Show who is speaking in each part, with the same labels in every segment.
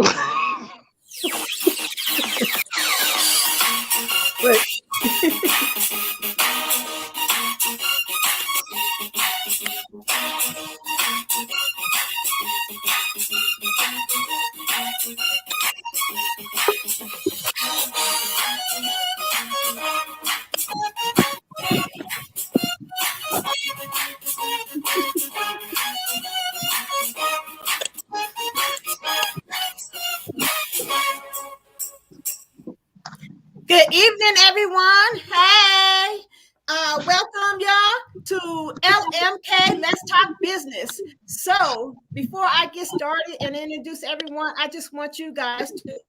Speaker 1: But
Speaker 2: Good evening, everyone. Hey, welcome y'all to L.M.K. Let's Talk Business. So before I get started and introduce everyone, I just want you guys to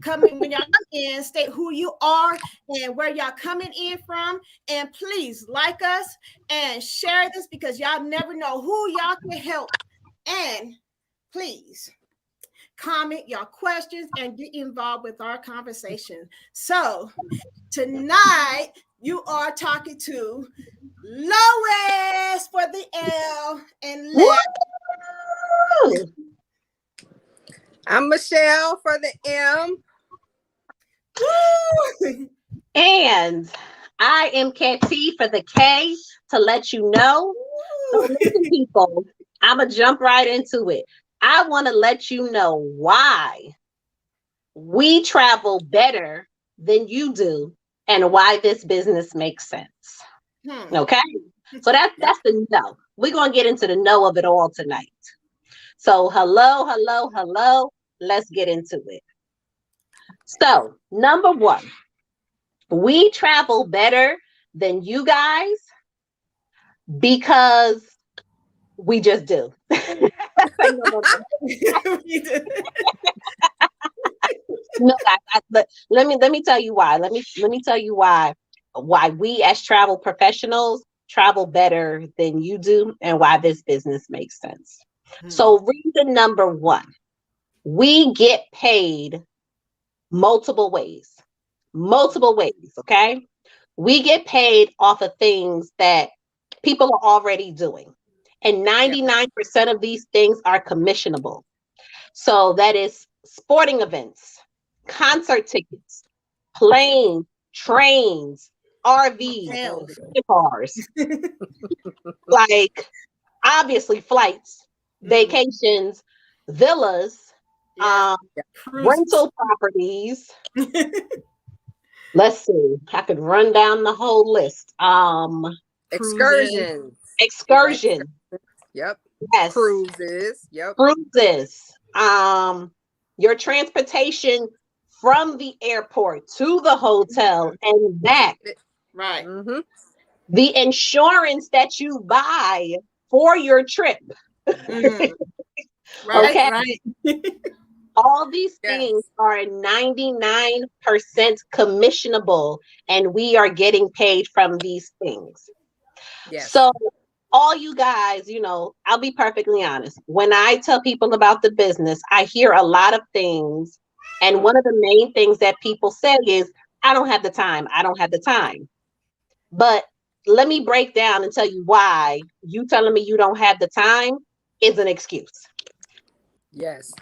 Speaker 2: come in when y'all come in, state who you are and where y'all coming in from, and please like us and share this because y'all never know who y'all can help. And please comment your questions and get involved with our conversation. So tonight you are talking to Lois for the L and
Speaker 1: Woo! I'm Michelle for the M.
Speaker 2: Woo!
Speaker 3: And I am Katee for the K to let you know. So listen, people, I'm going to jump right into it. I want to let you know why we travel better than you do and why this business makes sense. Okay? So that's the no. We're going to get into the no of it all tonight. So hello. Let's get into it. So number one, we travel better than you guys because we just do. No, let me tell you why. Let me tell you why we as travel professionals travel better than you do and why this business makes sense. So reason number one, we get paid multiple ways. Okay? We get paid off of things that people are already doing. And 99% of these things are commissionable. So that is sporting events, concert tickets, planes, trains, RVs, cars, like obviously flights, vacations, villas, rental properties. Let's see. I could run down the whole list.
Speaker 1: Excursions. Yep.
Speaker 3: Yes.
Speaker 1: Cruises. Yep.
Speaker 3: Cruises. Your transportation from the airport to the hotel and back.
Speaker 2: Right.
Speaker 3: The insurance that you buy for your trip.
Speaker 2: Right.
Speaker 3: Okay.
Speaker 2: Right.
Speaker 3: All these things are 99% commissionable, and we are getting paid from these things.
Speaker 1: Yes.
Speaker 3: So all you guys, I'll be perfectly honest. When I tell people about the business, I hear a lot of things. And one of the main things that people say is, I don't have the time. I don't have the time. But let me break down and tell you why you telling me you don't have the time is an excuse.
Speaker 1: Yes.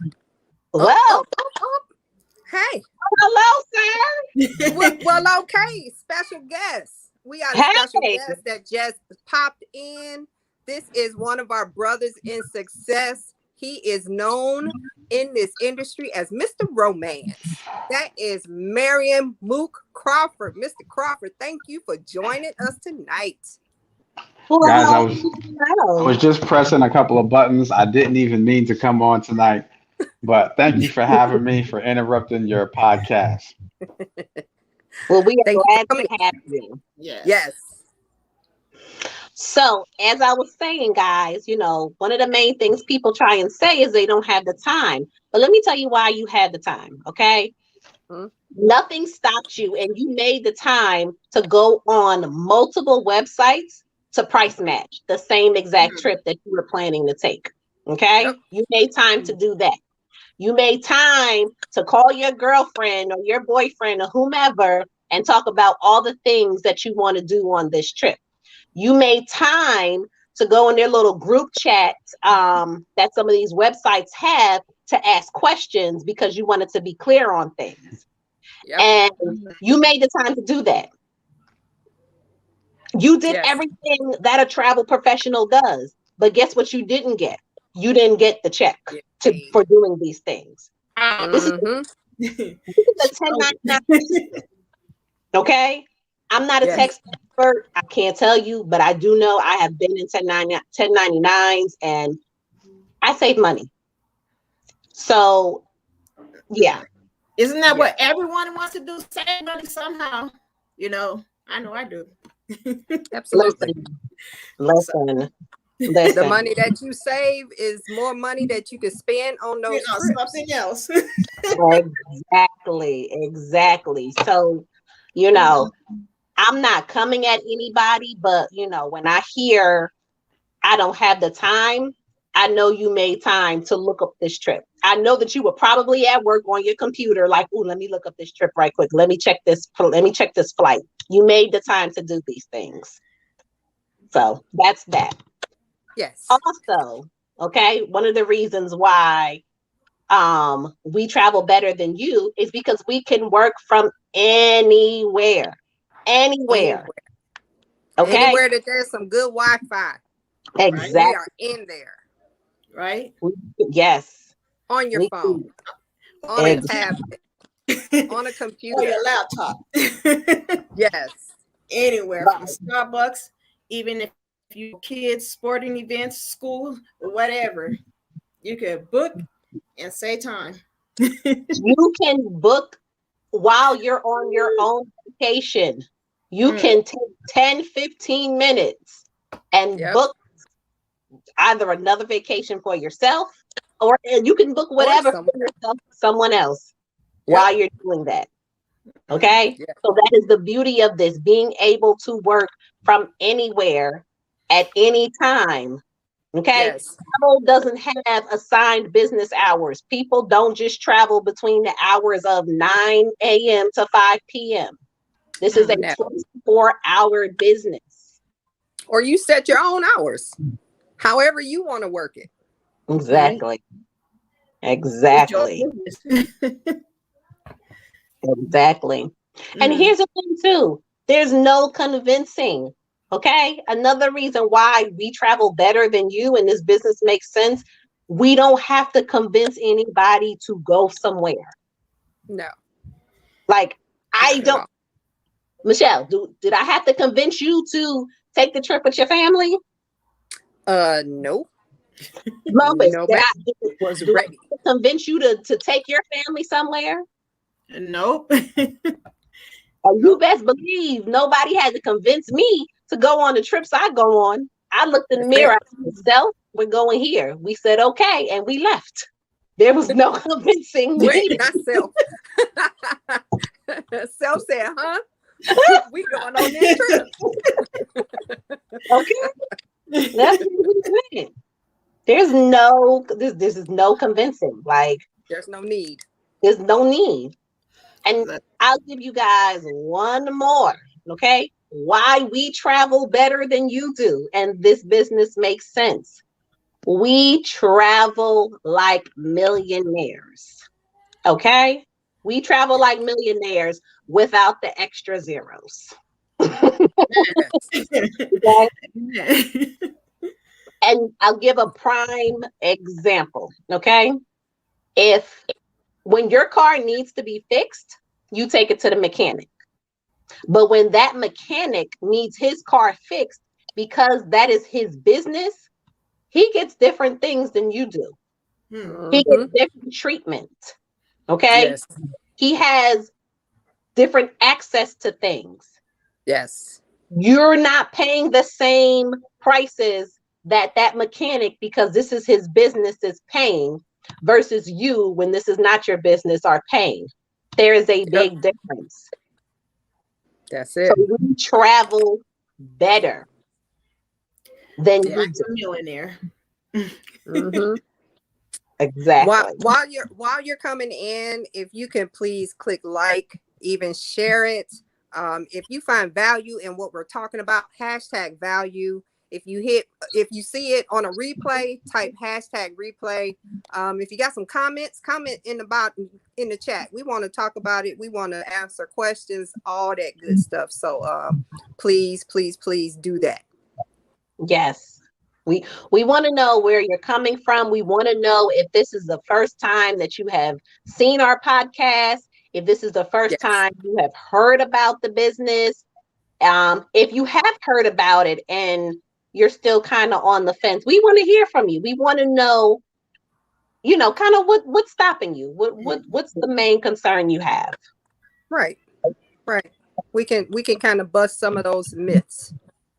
Speaker 3: Well,
Speaker 1: hey.
Speaker 3: Hello, sir.
Speaker 1: well, okay. Special guest. We got a special guest that just popped in. This is one of our brothers in success. He is known in this industry as Mr. Romance. That is Marion Mook Crawford. Mr. Crawford, thank you for joining us tonight.
Speaker 4: Guys, I was just pressing a couple of buttons. I didn't even mean to come on tonight, but thank you for having me, for interrupting your podcast.
Speaker 3: Well, we are glad to have you.
Speaker 1: Yes.
Speaker 3: So, as I was saying, guys, one of the main things people try and say is they don't have the time. But let me tell you why you had the time, okay? Nothing stopped you, and you made the time to go on multiple websites to price match the same exact trip that you were planning to take, okay? You made time to do that. You made time to call your girlfriend or your boyfriend or whomever and talk about all the things that you want to do on this trip. You made time to go in their little group chats that some of these websites have to ask questions because you wanted to be clear on things.
Speaker 1: Yep.
Speaker 3: And you made the time to do that. You did everything that a travel professional does. But guess what you didn't get? You didn't get the check for doing these things. This is a 1099. Okay? I'm not a tax expert. I can't tell you, but I do know I have been in 1099s and I save money. So, yeah.
Speaker 2: Isn't that what everyone wants to do? Save money somehow. You know I do.
Speaker 1: Absolutely.
Speaker 3: Listen.
Speaker 1: The money that you save is more money that you can spend on those trips.
Speaker 2: Something else.
Speaker 3: Exactly. So, you know, I'm not coming at anybody, but you know, when I hear I don't have the time, I know you made time to look up this trip. I know that you were probably at work on your computer, like, oh, let me look up this trip right quick. Let me check this flight. You made the time to do these things. So that's that.
Speaker 1: Yes.
Speaker 3: Also, okay, one of the reasons why we travel better than you is because we can work from anywhere. Okay.
Speaker 1: Anywhere that there's some good Wi-Fi.
Speaker 3: Exactly.
Speaker 1: Right? We are in there.
Speaker 2: Right?
Speaker 3: Yes.
Speaker 1: On your phone. On a tablet. On a computer.
Speaker 2: Or your laptop.
Speaker 1: Yes.
Speaker 2: Anywhere from Starbucks, even if you kids, sporting events, school, whatever. You can book and save time.
Speaker 3: You can book while you're on your own vacation. You can take 10, 15 minutes and book either another vacation for yourself, or you can book whatever for yourself, someone else while you're doing that. Okay. So that is the beauty of this, being able to work from anywhere at any time. Okay. Travel doesn't have assigned business hours. People don't just travel between the hours of 9 a.m. to 5 p.m. This is a 24-hour business.
Speaker 1: Or you set your own hours, however you want to work it.
Speaker 3: Exactly. Exactly. Exactly. And here's the thing too. There's no convincing. Okay. Another reason why we travel better than you and this business makes sense. We don't have to convince anybody to go somewhere.
Speaker 1: No.
Speaker 3: Like I don't. Michelle, did I have to convince you to take the trip with your family?
Speaker 1: No.
Speaker 3: Lois,
Speaker 1: was ready
Speaker 3: to convince you to take your family somewhere?
Speaker 2: Nope.
Speaker 3: You best believe nobody had to convince me to go on the trips I go on. I looked in the mirror, I said, Self, we're going here. We said okay, and we left. There was no convincing.
Speaker 1: Wait, not Self. Self said, huh? We going on this trip.
Speaker 3: Okay. That's what we went. There's no this is no convincing. Like
Speaker 1: there's no need.
Speaker 3: There's no need. And I'll give you guys one more, okay? Why we travel better than you do, and this business makes sense. We travel like millionaires, okay? We travel like millionaires without the extra zeros. Okay? And I'll give a prime example, okay? When your car needs to be fixed, you take it to the mechanic. But when that mechanic needs his car fixed, because that is his business, he gets different things than you do. He gets different treatment. Okay?
Speaker 1: Yes.
Speaker 3: He has different access to things.
Speaker 1: Yes.
Speaker 3: You're not paying the same prices that mechanic, because this is his business, is paying, versus you, when this is not your business, are paying. There is a big difference.
Speaker 1: That's it.
Speaker 3: So we travel better than you do.
Speaker 2: A millionaire.
Speaker 3: Exactly.
Speaker 1: While you're coming in, if you can please click like, even share it. If you find value in what we're talking about, #value. If you see it on a replay, type #replay. If you got some comments, comment in the chat. We want to talk about it. We want to answer questions, all that good stuff. So please do that.
Speaker 3: Yes. We want to know where you're coming from. We want to know if this is the first time that you have seen our podcast, if this is the first time you have heard about the business. If you have heard about it and you're still kind of on the fence, we want to hear from you. We want to know, kind of what's stopping you. What's the main concern you have?
Speaker 1: Right. We can kind of bust some of those myths.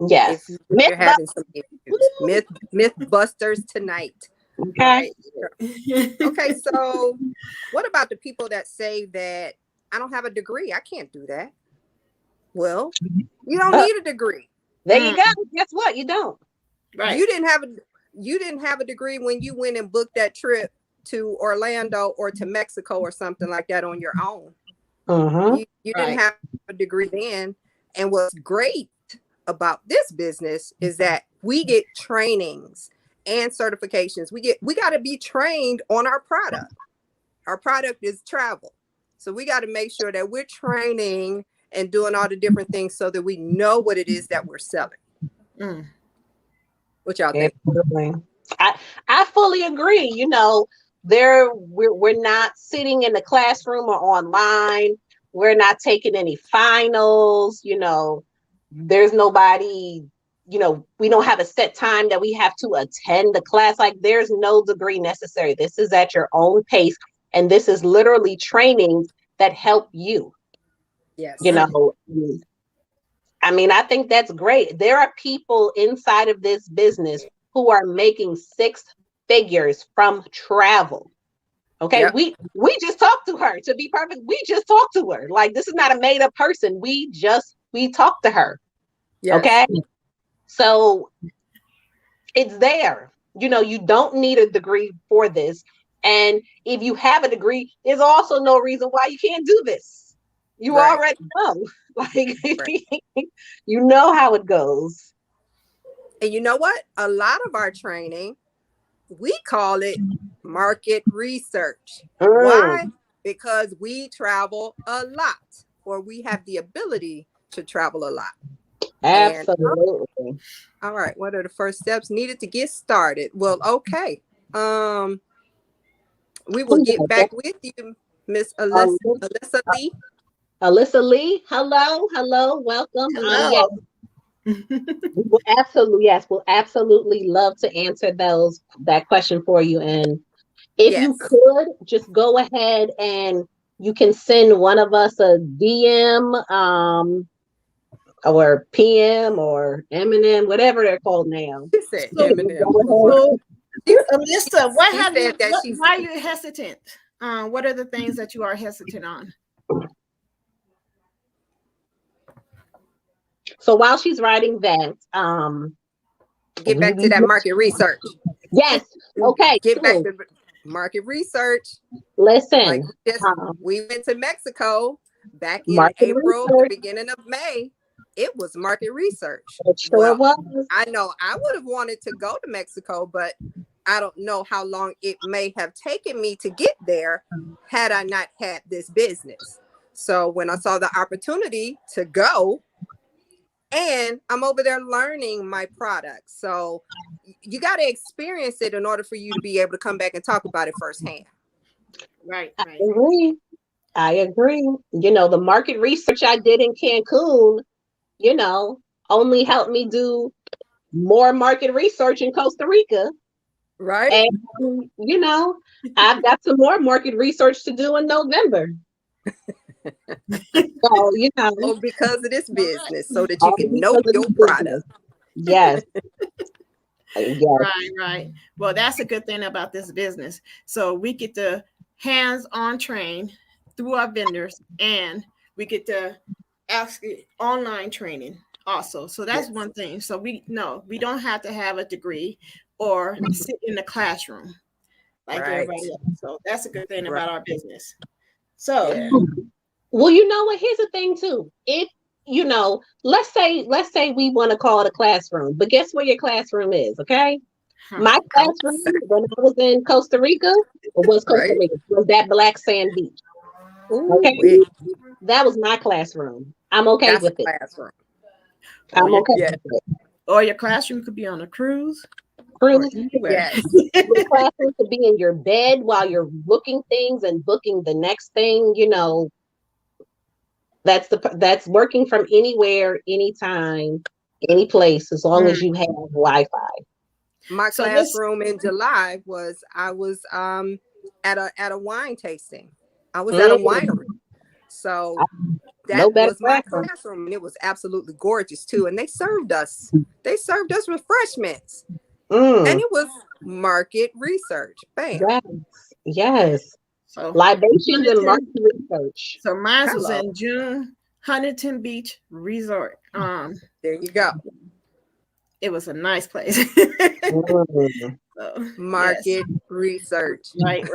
Speaker 3: Yes.
Speaker 1: If you're having some issues. Myth busters tonight.
Speaker 3: Okay.
Speaker 1: Right. Okay. So what about the people that say that I don't have a degree? I can't do that. Well, you don't need a degree.
Speaker 3: There you go. Guess what? You don't.
Speaker 2: Right.
Speaker 1: You didn't have a degree when you went and booked that trip to Orlando or to Mexico or something like that on your own. You didn't have a degree then. And what's great about this business is that we get trainings and certifications. We got to be trained on our product. Our product is travel. So we got to make sure that we're training and doing all the different things so that we know what it is that we're selling. What y'all think?
Speaker 3: I fully agree. We're not sitting in the classroom or online. We're not taking any finals. There's nobody, we don't have a set time that we have to attend the class. Like, there's no degree necessary. This is at your own pace. And this is literally trainings that help you.
Speaker 1: Yes.
Speaker 3: I think that's great. There are people inside of this business who are making 6 figures from travel. Okay. Yep. We just talked to her. To be perfect, we just talked to her. Like, this is not a made up person. We talked to her. Yes. Okay. So it's there. You don't need a degree for this. And if you have a degree, there's also no reason why you can't do this. You already know. Like, you know how it goes.
Speaker 1: And you know what? A lot of our training, we call it market research. Why? Because we travel a lot, or we have the ability to travel a lot.
Speaker 3: Absolutely.
Speaker 1: All right. What are the first steps needed to get started? Well, okay. We will get back with you, Miss Alyssa Lee.
Speaker 3: Alyssa Lee, hello, welcome.
Speaker 2: Hello.
Speaker 3: We'll absolutely love to answer that question for you. And if you could just go ahead and you can send one of us a DM, or PM or M&M, whatever they're called now.
Speaker 1: She said M&M.
Speaker 2: Alyssa, why are you hesitant? What are the things that you are hesitant on?
Speaker 3: So while she's writing that,
Speaker 1: get back to that market research.
Speaker 3: Yes. Okay.
Speaker 1: Get back to market research.
Speaker 3: Listen,
Speaker 1: we went to Mexico back in April, the beginning of May. It was market research.
Speaker 3: It sure was.
Speaker 1: I know I would have wanted to go to Mexico, but I don't know how long it may have taken me to get there had I not had this business. So when I saw the opportunity to go, and I'm over there learning my product. So you got to experience it in order for you to be able to come back and talk about it firsthand.
Speaker 2: Right.
Speaker 3: I agree. The market research I did in Cancun, only helped me do more market research in Costa Rica.
Speaker 1: Right.
Speaker 3: And, I've got some more market research to do in November. So,
Speaker 1: because of this business, so that you can know your product.
Speaker 3: Yes.
Speaker 2: Right. Well, that's a good thing about this business. So we get to hands-on train through our vendors, and we get to ask online training also. So that's one thing. So we don't have to have a degree or sit in the classroom like everybody else. So that's a good thing about our business. So
Speaker 3: well, here's the thing too. If you know, let's say we want to call it a classroom, but guess where your classroom is, okay? My classroom when I was in Costa Rica, Costa Rica, was that black sand beach. Okay.
Speaker 1: Ooh,
Speaker 3: that was my classroom. I'm okay
Speaker 1: that's
Speaker 3: with
Speaker 1: a
Speaker 3: it.
Speaker 1: classroom.
Speaker 3: I'm okay with it.
Speaker 2: Or your classroom could be on a cruise.
Speaker 3: Cruise.
Speaker 1: Yes.
Speaker 3: Your classroom could be in your bed while you're looking things and booking the next thing, you know. That's working from anywhere, anytime, any place, as long as you have Wi-Fi.
Speaker 1: My classroom in July was I was at a wine tasting. I was at a winery. So that was my classroom, and it was absolutely gorgeous too. And they served us refreshments. And it was market research. Bam.
Speaker 3: Yes.
Speaker 2: So
Speaker 3: libations and market research.
Speaker 2: So mine was in June, Huntington Beach Resort.
Speaker 1: There you go.
Speaker 2: It was a nice place.
Speaker 1: So, market research.
Speaker 2: Right.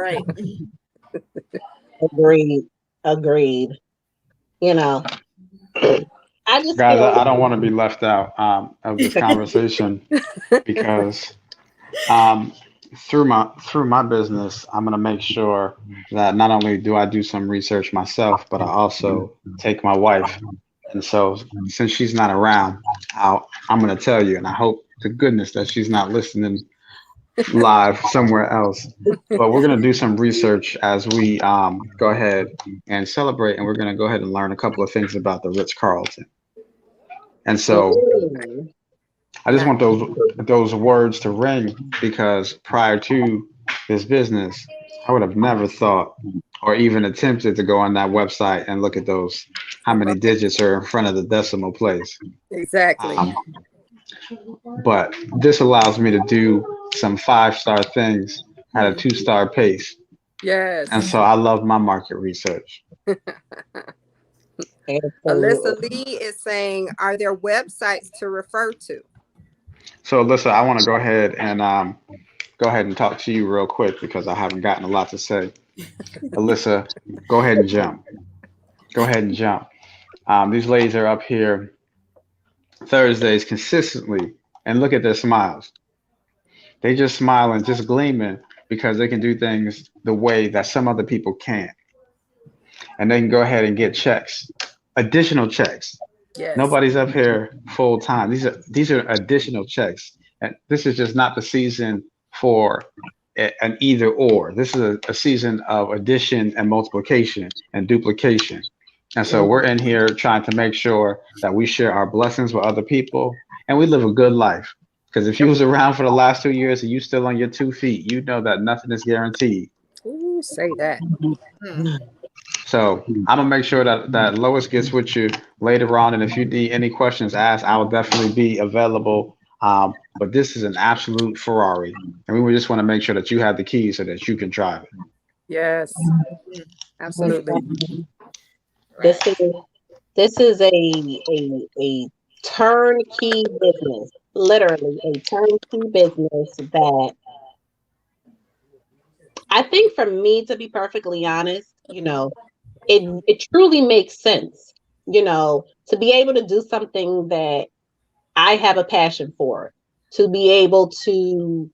Speaker 3: Agreed. You know, I just
Speaker 4: guys, I don't want to be left out of this conversation because through my business, I'm gonna make sure that not only do I do some research myself, but I also take my wife. And so, since she's not around, I'm gonna tell you, and I hope to goodness that she's not listening live somewhere else. But we're gonna do some research as we go ahead and celebrate, and we're gonna go ahead and learn a couple of things about the Ritz-Carlton. And so I just want those words to ring, because prior to this business, I would have never thought or even attempted to go on that website and look at those, how many digits are in front of the decimal place.
Speaker 1: Exactly.
Speaker 4: But this allows me to do some 5-star things at a 2-star pace.
Speaker 1: Yes.
Speaker 4: And so I love my market research.
Speaker 1: Alyssa Lee is saying, are there websites to refer to?
Speaker 4: So Alyssa, I want to go ahead and talk to you real quick because I haven't gotten a lot to say. Alyssa, go ahead and jump. These ladies are up here Thursdays consistently, and look at their smiles. They just smile and just gleaming because they can do things the way that some other people can't. And they can go ahead and get checks, additional checks. Yes. Nobody's up here full time. These are additional checks. And this is just not the season for an either or. This is a season of addition and multiplication and duplication. And so we're in here trying to make sure that we share our blessings with other people and we live a good life. Because if you was around for the last 2 years and you still on your 2 feet, you know that nothing is guaranteed.
Speaker 1: Ooh, say that.
Speaker 4: So I'm gonna make sure that Lois gets with you later on, and if you need any questions asked, I will definitely be available. But this is an absolute Ferrari, and we just want to make sure that you have the keys so that you can drive it.
Speaker 1: Yes, absolutely.
Speaker 3: This is a turnkey business, literally a turnkey business that I think, for me, to be perfectly honest, you know, it truly makes sense, you know, to be able to do something that I have a passion for, to be able to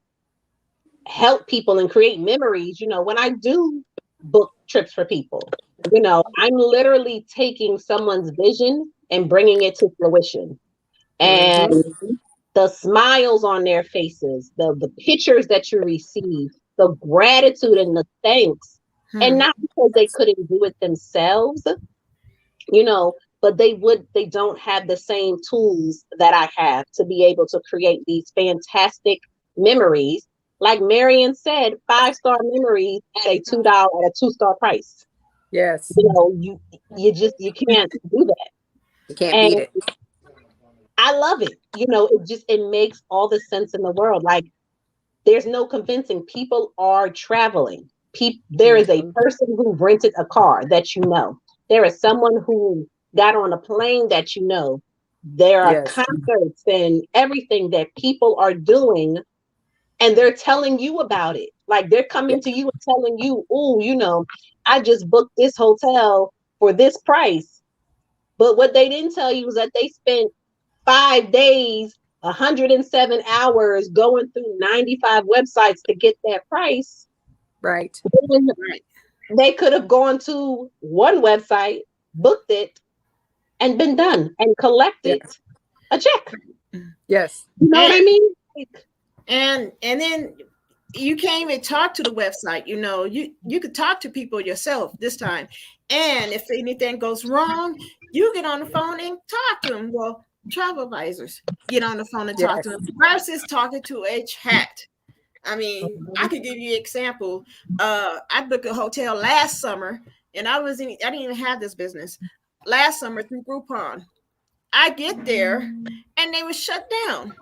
Speaker 3: help people and create memories. You know, when I do book trips for people, you know, I'm literally taking someone's vision and bringing it to fruition. And the smiles on their faces, the pictures that you receive, the gratitude and the thanks, and not because they couldn't do it themselves, you know, but they don't have the same tools that I have to be able to create these fantastic memories. Like Marion said, 5-star memories at a $2 price.
Speaker 1: Yes.
Speaker 3: You know, you can't do that.
Speaker 1: You can't beat it.
Speaker 3: I love it. You know, it makes all the sense in the world. Like, there's no convincing. People are traveling. There is a person who rented a car that you know. There is someone who got on a plane that you know. There are concerts and everything that people are doing, and they're telling you about it. Like, they're coming to you and telling you, oh, you know, I just booked this hotel for this price. But what they didn't tell you was that they spent 5 days, 107 hours going through 95 websites to get that price.
Speaker 1: Right.
Speaker 3: They could have gone to one website, booked it, and been done and collected a check.
Speaker 1: Yes.
Speaker 3: You know what I mean?
Speaker 2: And then you can't even talk to the website. You could talk to people yourself this time. And if anything goes wrong, you get on the phone and talk to them. Well, travel advisors get on the phone and talk to them versus talking to a chat. I mean, I could give you an example. I booked a hotel last summer, and I didn't even have this business last summer through Groupon. I get there, and they were shut down.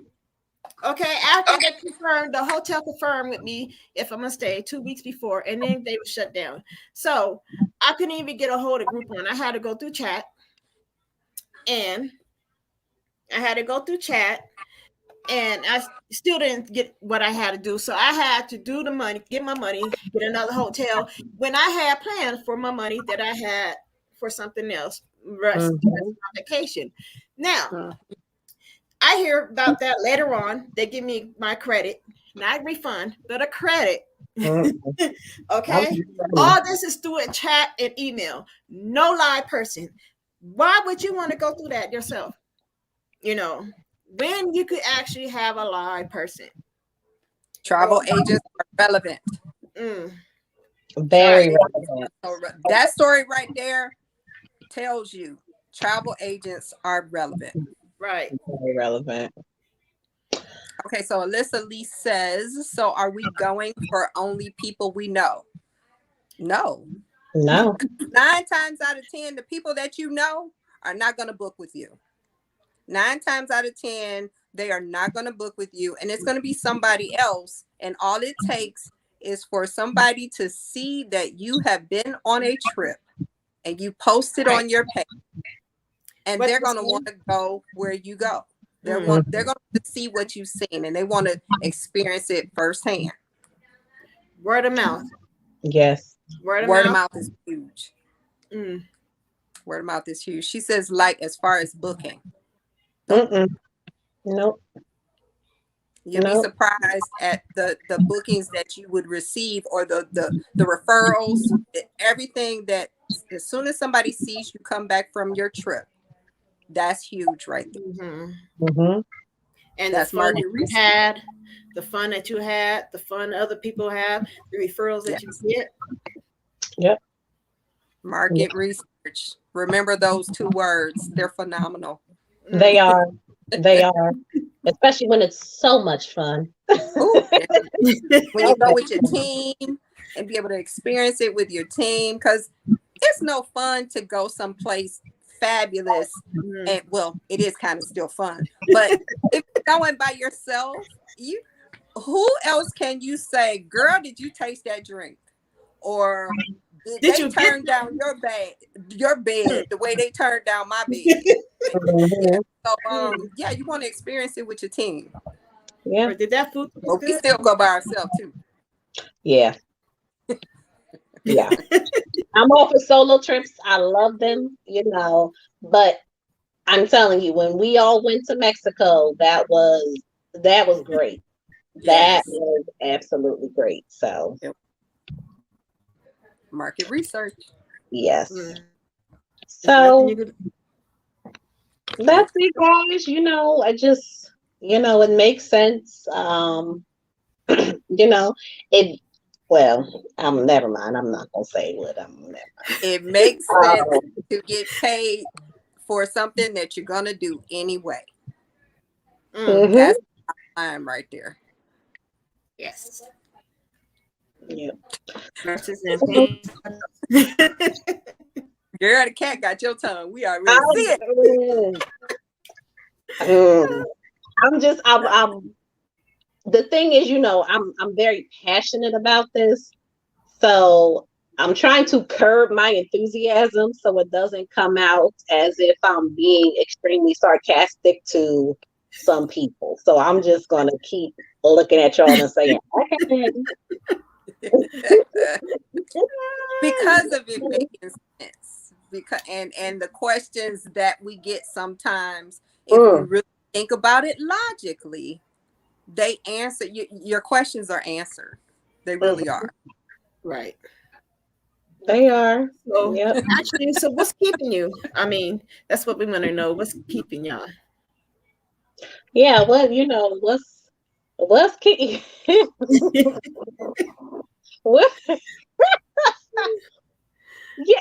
Speaker 2: Okay, after the hotel confirmed with me if I'm gonna stay 2 weeks before, and then they were shut down. So I couldn't even get a hold of Groupon. I had to go through chat, and I still didn't get what I had to do. So I had to do the money, get my money, get another hotel when I had planned for my money that I had for something else, rest my vacation. Now, I hear about that later on. They give me my credit, not refund, but a credit. Okay? All this is through a chat and email. No live person. Why would you want to go through that yourself? When you could actually have a live person.
Speaker 1: Travel agents are relevant.
Speaker 3: Very relevant.
Speaker 1: That story right there tells you travel agents are relevant.
Speaker 2: Right.
Speaker 3: Very relevant.
Speaker 1: Okay, so Alyssa Lee says, so are we going for only people we know? No. 9 times out of 10, the people that you know are not going to book with you. 9 times out of 10, they are not going to book with you, and it's going to be somebody else. And all it takes is for somebody to see that you have been on a trip and you post it on your page, and they're going to want to go where you go. They're going to see what you've seen, and they want to experience it firsthand.
Speaker 2: Word of mouth.
Speaker 3: Yes.
Speaker 1: Word of mouth is huge. Word of mouth is huge. She says, like, as far as booking.
Speaker 3: Nope.
Speaker 1: You'll be surprised at the bookings that you would receive, or the referrals, everything that as soon as somebody sees you come back from your trip, that's huge right there.
Speaker 2: And that's the fun you had, the fun that you had, the fun other people have, the referrals that you get.
Speaker 3: Yep.
Speaker 1: Market research. Remember those 2 words. They're phenomenal.
Speaker 3: They are. They are. Especially when it's so much fun.
Speaker 1: Ooh, when you go with your team and be able to experience it with your team, because it's no fun to go someplace fabulous, and well, it is kind of still fun, but if you're going by yourself, who else can you say, girl, did you taste that drink, or did you turn down your bed the way they turned down my bed? So you want to experience it with your team.
Speaker 2: Or did that food
Speaker 1: but we still go by ourselves too.
Speaker 3: Yeah. I'm all for solo trips. I love them, but I'm telling you, when we all went to Mexico, that was great. That was absolutely great. So
Speaker 1: market research.
Speaker 3: Yes. So that's it, guys. I just, it makes sense. Well, never mind. I'm not gonna say what
Speaker 1: It makes sense to get paid for something that you're gonna do anyway. That's the line right there.
Speaker 2: Yes.
Speaker 3: Yep.
Speaker 1: Girl, the cat got your tongue. We already see it.
Speaker 3: I'm the thing is, I'm very passionate about this. So I'm trying to curb my enthusiasm so it doesn't come out as if I'm being extremely sarcastic to some people. So I'm just going to keep looking at y'all and saying, okay.
Speaker 1: Because of it making sense. because and the questions that we get sometimes, if we really think about it logically, they answer your questions are answered. They really are.
Speaker 2: Right.
Speaker 3: They are.
Speaker 2: So
Speaker 3: Yep.
Speaker 2: actually, so what's keeping you? I mean, that's what we want to know. What's keeping y'all?
Speaker 3: Yeah, well, you know, what's key? What? Yeah,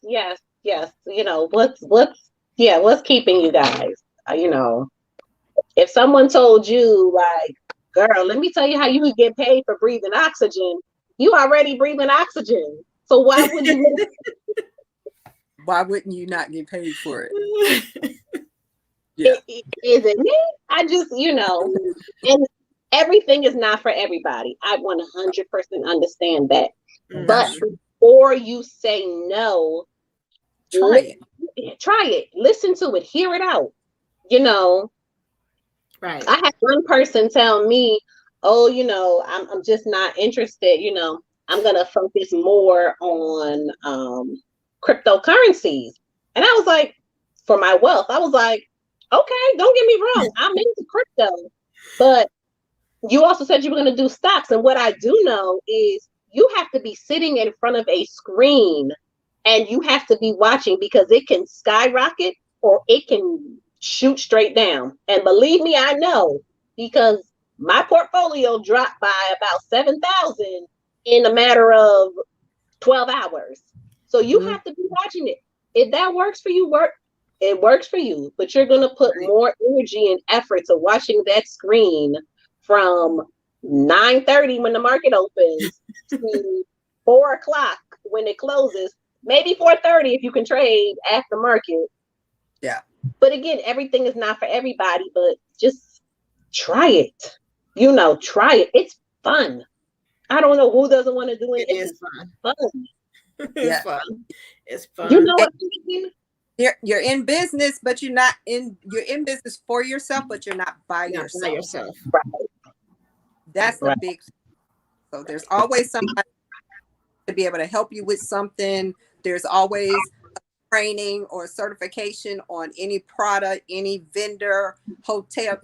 Speaker 3: yes. You know, what's keeping you guys? You know, if someone told you, like, girl, let me tell you how you would get paid for breathing oxygen, you already breathing oxygen. So why would you?
Speaker 1: Why wouldn't you not get paid for it?
Speaker 3: Yeah. Is it me? I just, you know, and everything is not for everybody. I 100% understand that. But before you say no, try it. Listen to it. Hear it out. You know,
Speaker 2: right.
Speaker 3: I had one person tell me, "Oh, you know, I'm just not interested. You know, I'm gonna focus more on cryptocurrencies." And I was like, for my wealth, I was like, okay, don't get me wrong, I'm into crypto, but you also said you were going to do stocks. And what I do know is you have to be sitting in front of a screen and you have to be watching, because it can skyrocket or it can shoot straight down. And believe me, I know, because my portfolio dropped by about 7,000 in a matter of 12 hours. So you have to be watching it. If that works for you, it works for you, but you're going to put more energy and effort to watching that screen from 9:30 when the market opens to 4 o'clock when it closes, maybe 4:30 if you can trade after market.
Speaker 1: Yeah.
Speaker 3: But again, everything is not for everybody, but just try it. You know, try it. It's fun. I don't know who doesn't want to do it.
Speaker 2: It's
Speaker 3: fun.
Speaker 2: It's fun. It's fun.
Speaker 3: You know what?
Speaker 1: You're in business, but you're in business for yourself, but you're not by yourself.
Speaker 3: Right.
Speaker 1: That's the big thing. So there's always somebody to be able to help you with something. There's always a training or certification on any product, any vendor, hotel.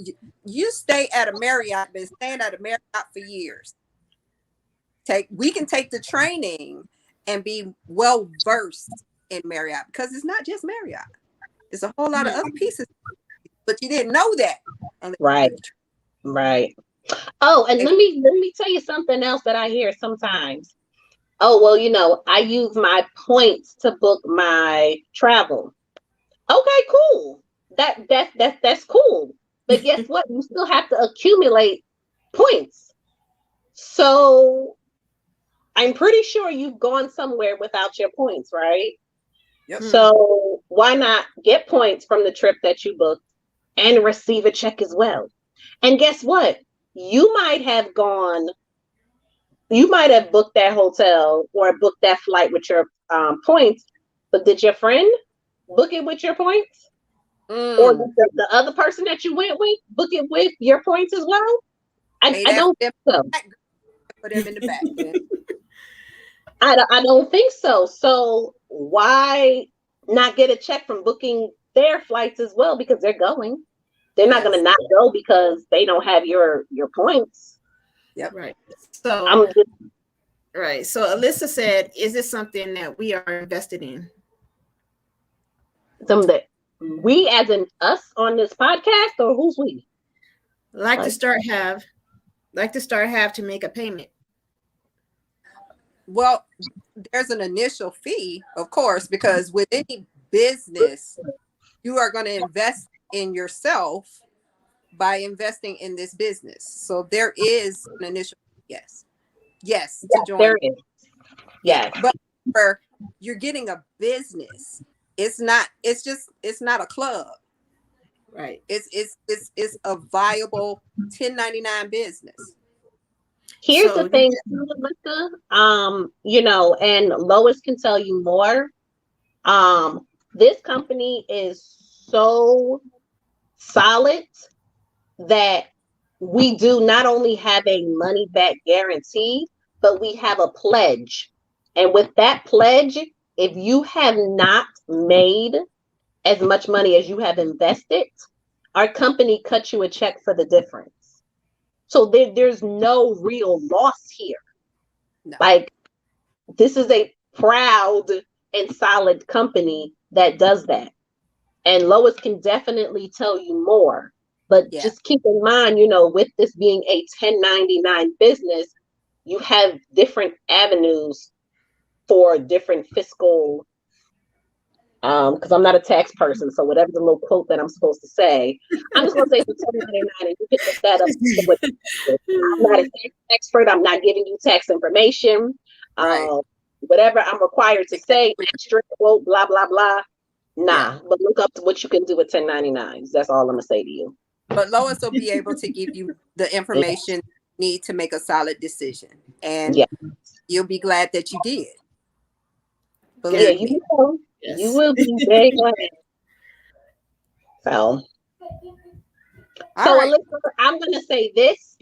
Speaker 1: You stay at a Marriott, been staying at a Marriott for years. We can take the training and be well versed in Marriott, because it's not just Marriott. It's a whole lot of other pieces, but you didn't know that.
Speaker 3: Right. Oh, and let me tell you something else that I hear sometimes. Oh, well, you know, I use my points to book my travel. Okay, cool. That's cool. But guess what? You still have to accumulate points. So I'm pretty sure you've gone somewhere without your points, right?
Speaker 1: Yep.
Speaker 3: So why not get points from the trip that you booked and receive a check as well? And guess what? You might have booked that hotel or booked that flight with your points, but did your friend book it with your points? Or did the other person that you went with book it with your points as well? I don't think so.
Speaker 1: Put him in the back.
Speaker 3: I don't think so. So why not get a check from booking their flights as well, because they're going? They're not going to not go because they don't have your points.
Speaker 1: Yep.
Speaker 2: Right. So right. So Alyssa said, is it something that we are invested in?
Speaker 3: Some that we, as in us on this podcast, or who's we?
Speaker 2: Like to start have to make a payment.
Speaker 1: Well, there's an initial fee, of course, because with any business, you are going to invest in yourself by investing in this business. So there is an initial yes to join.
Speaker 3: There is. Yes.
Speaker 1: But you're getting a business. It's not a club.
Speaker 2: Right.
Speaker 1: It's a viable 1099 business.
Speaker 3: Here's the thing, Melissa, you know, and Lois can tell you more. This company is so solid that we do not only have a money back guarantee, but we have a pledge. And with that pledge, if you have not made as much money as you have invested, our company cuts you a check for the difference. So there's no real loss here.
Speaker 1: No.
Speaker 3: Like, this is a proud and solid company that does that. And Lois can definitely tell you more. But just keep in mind, with this being a 1099 business, you have different avenues for different fiscal, because I'm not a tax person, so whatever the little quote that I'm supposed to say, I'm just going to say for 1099, and you can look that up. I'm not a tax expert. I'm not giving you tax information.
Speaker 1: Right.
Speaker 3: Whatever I'm required to say, strict quote, blah, blah, blah. Nah, but look up to what you can do with 1099s. That's all I'm going to say to you.
Speaker 1: But Lois will be able to give you the information you need to make a solid decision. And you'll be glad that you did. Believe me.
Speaker 3: You will. Yes. You will be very glad. So right. Alyssa, I'm going to say this,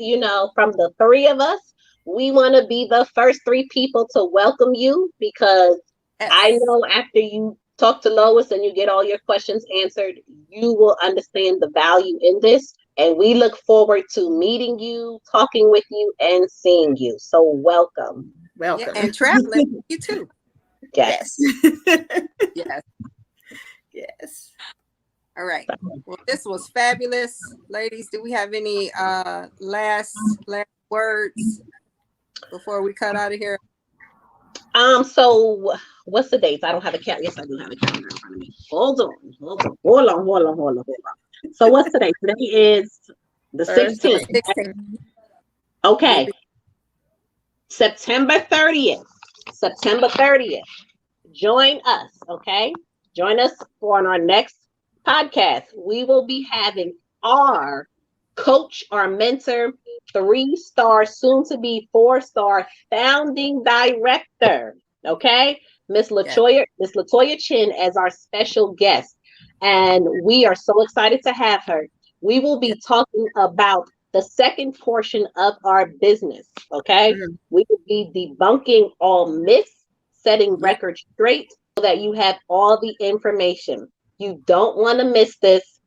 Speaker 3: from the three of us, we want to be the first three people to welcome you, because I know after you talk to Lois and you get all your questions answered, you will understand the value in this. And we look forward to meeting you, talking with you, and seeing you. So welcome.
Speaker 1: Welcome. And traveling with you too.
Speaker 3: Yes.
Speaker 1: Yes. Yes. All right. Well, this was fabulous. Ladies, do we have any last words before we cut out of here?
Speaker 3: So what's the dates? I don't have a calendar. Yes, I do have a calendar in front of me. Hold on. So what's today? Today is the 16th. Okay. September 30th. Join us, okay? Join us on our next podcast. We will be having our coach, our mentor, 3-star, soon to be 4-star founding director, okay? Miss Latoya Chin as our special guest. And we are so excited to have her. We will be talking about the second portion of our business, okay? We will be debunking all myths, setting records straight so that you have all the information. You don't want to miss this.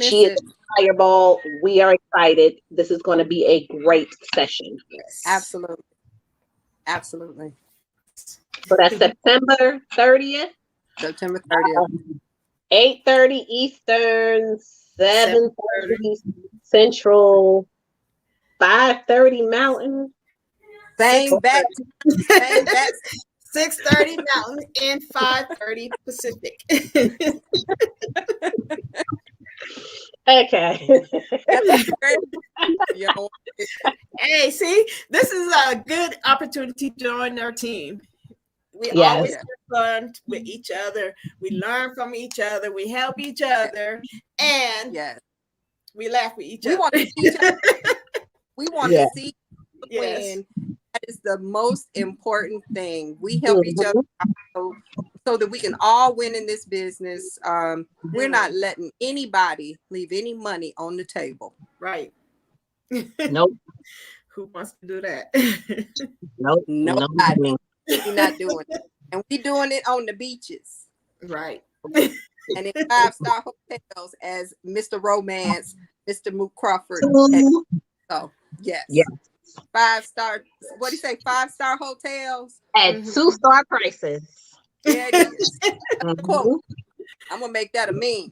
Speaker 3: She is a fireball. We are excited. This is going to be a great session.
Speaker 1: Yes. Absolutely. Absolutely.
Speaker 3: So that's September 30th. 8:30 Eastern, 7:30 Central, 5:30 Mountain.
Speaker 1: Same back.
Speaker 2: 6:30 Mountain and 5:30 Pacific.
Speaker 3: Okay.
Speaker 2: Hey, see, this is a good opportunity to join our team. We always have fun with each other. We learn from each other. We help each other, and we laugh with each other.
Speaker 1: We want to see win. That is the most important thing. We help each other out so that we can all win in this business. We're not letting anybody leave any money on the table.
Speaker 2: Right.
Speaker 3: Nope.
Speaker 2: Who wants to do that?
Speaker 3: Nope.
Speaker 1: Nobody. We're not doing it. And we doing it on the beaches.
Speaker 2: Right.
Speaker 1: And in 5-star hotels, as Mr. Romance, Mr. Mook Crawford. So, yes. 5-star, what do you say? 5-star hotels?
Speaker 3: At 2-star prices.
Speaker 1: Yeah, it is. Quote. I'm going to make that a meme.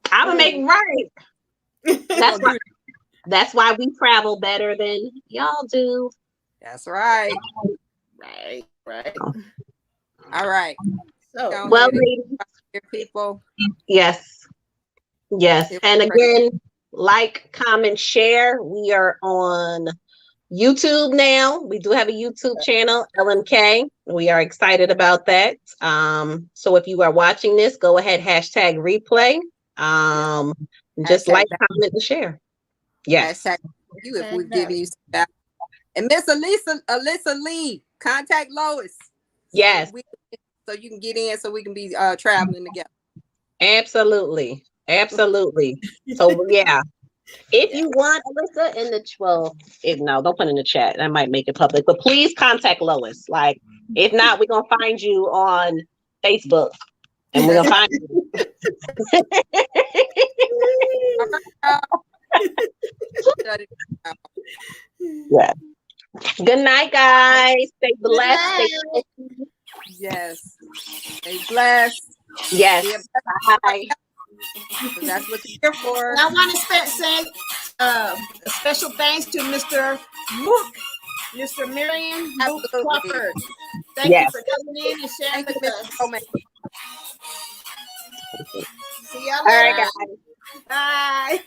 Speaker 3: I'm going to make right. That's why we travel better than y'all do.
Speaker 1: That's right.
Speaker 2: Right.
Speaker 1: All right.
Speaker 3: So, well, ladies,
Speaker 1: people.
Speaker 3: Yes. And again, like, comment, share. We are on YouTube now. We do have a YouTube channel, L.M.K. We are excited about that. So if you are watching this, go ahead, hashtag replay. Just like, comment, and share. Yes.
Speaker 1: Hashtag you if we're giving you some. And Miss Alyssa Lee, contact Lois.
Speaker 3: Yes.
Speaker 1: So you can get in so we can be traveling together.
Speaker 3: Absolutely. So yeah. If you want Alyssa in the don't put in the chat. That might make it public. But please contact Lois. Like, if not, we're gonna find you on Facebook, and we're gonna find you.
Speaker 1: Shut it down.
Speaker 3: Yeah. Good night, guys. Stay
Speaker 2: Good
Speaker 3: blessed. Stay
Speaker 2: night.
Speaker 3: healthy.
Speaker 1: Yes. Stay blessed.
Speaker 3: Yes.
Speaker 1: Be a
Speaker 3: Bye.
Speaker 1: blessing. That's what you're here for.
Speaker 2: And I want to say a special thanks to Mr. Mook, Mr. Marion Mook
Speaker 1: Absolutely.
Speaker 2: Crawford. Thank you
Speaker 3: Yes.
Speaker 2: for coming in and sharing
Speaker 1: Thank you,
Speaker 2: with
Speaker 1: Mr.
Speaker 2: us.
Speaker 1: Roman.
Speaker 2: See y'all
Speaker 3: All right,
Speaker 2: later.
Speaker 3: guys.
Speaker 2: Bye.